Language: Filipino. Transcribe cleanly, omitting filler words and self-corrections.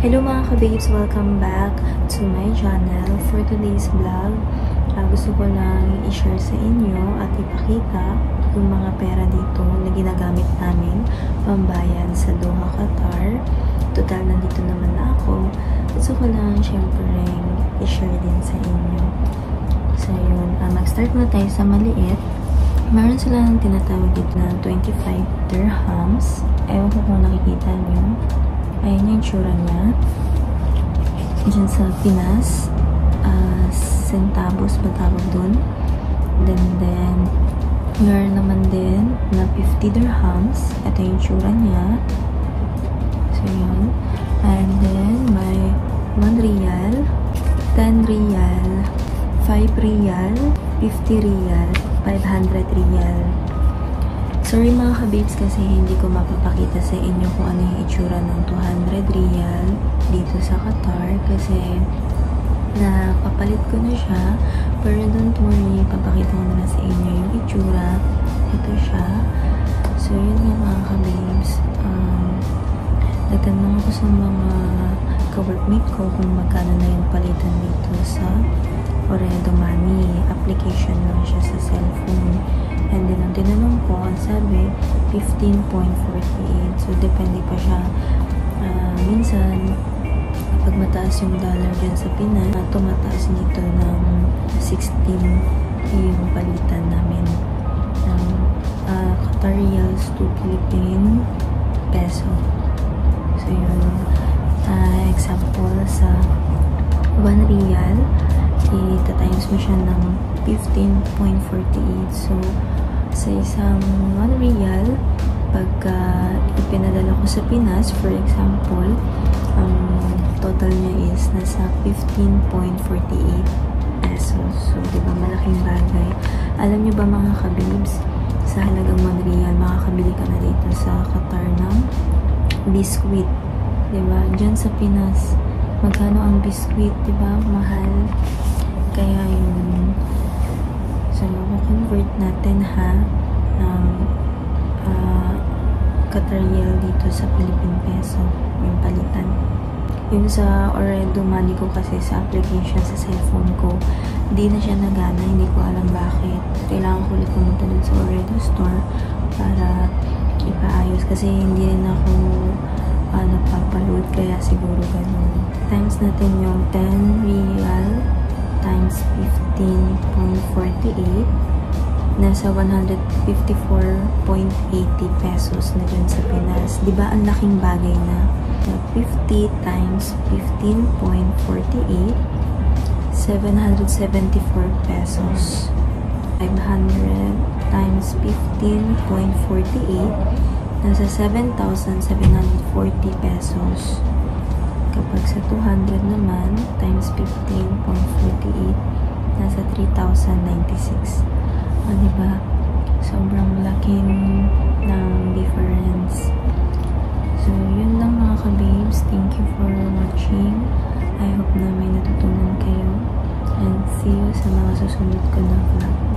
Hello mga ka-babes! Welcome back to my channel. For today's vlog, gusto ko lang i-share sa inyo at ipakita yung mga pera dito na ginagamit namin pambayad sa Doha, Qatar. Total, nandito naman na ako. Gusto ko lang syempre i-share din sa inyo. So yun, mag-start na tayo sa maliit. Meron silang tinatawag dito na 25 dirhams. Ewan ko kung nakikita nyo. Ayan yung tsura niya. Diyan sa Pinas, centavos ba tawag dun? Then, meron naman din na 50 dirhams. Ito yung tsura niya. So, yun. And then, may 1 riyal, 10 riyal, 5 riyal, 50 riyal, 500 riyal. Sorry mga ka-babes kasi hindi ko mapapakita sa inyo kung ano yung itsura ng 200 riyal dito sa Qatar kasi napapalit ko na siya. Pero don't worry, papakita ko na sa inyo yung itsura. Ito siya. So yun nga mga ka-babes. Nagtanong ako sa mga ka-workmate ko kung magkano na yung palitan dito sa Ooredoo Money. Application lang siya sa cellphone. And then, ang tinanong ko, ang sabi, 15.48. So, depende pa siya. Minsan, pag mataas yung dollar dyan sa Pinas, tumataas nito ng 16 yung palitan namin. Ng Qatar Riyals to Philippine Peso. So, yun. Example, sa 1 riyal, ita-times mo siya ng 15.48. So, sa isang 1 riyal, pagka ipinadala ko sa Pinas, for example, ang total niya is nasa 15.48 pesos. So, diba, malaking bagay. Alam niyo ba mga kabibs, sa halagang 1 riyal, makakabili ka na dito sa Qatar ng biskuit. Diba? Diyan sa Pinas, magkano ang biskuit, diba? Mahal. Kaya yun. So, convert natin ha ng Qatar Riyal dito sa Philippine Peso. Yung palitan. Yung sa Ooredoo Money ko kasi sa application sa cellphone ko, hindi na siya nagana. Hindi ko alam bakit. Kailangan ko ulit pumunta dun sa Ooredoo store para ipaayos. Kasi hindi rin ako napapaload. Kaya siguro ganun. Times natin yung 10 riyal times 15.48, nasa 154.80 pesos na dyan sa Pinas. Diba ang laking bagay na 50 times 15.48, 774 pesos. 500 times 15.48, nasa 7,740 pesos. Kapag sa 200 naman, times 15.48, nasa 3,096. Diba? Sobrang laking ng difference. So, yun lang mga ka-babes. Thank you for watching. I hope na may natutunan kayo. And see you sa mga susunod ko na vlog.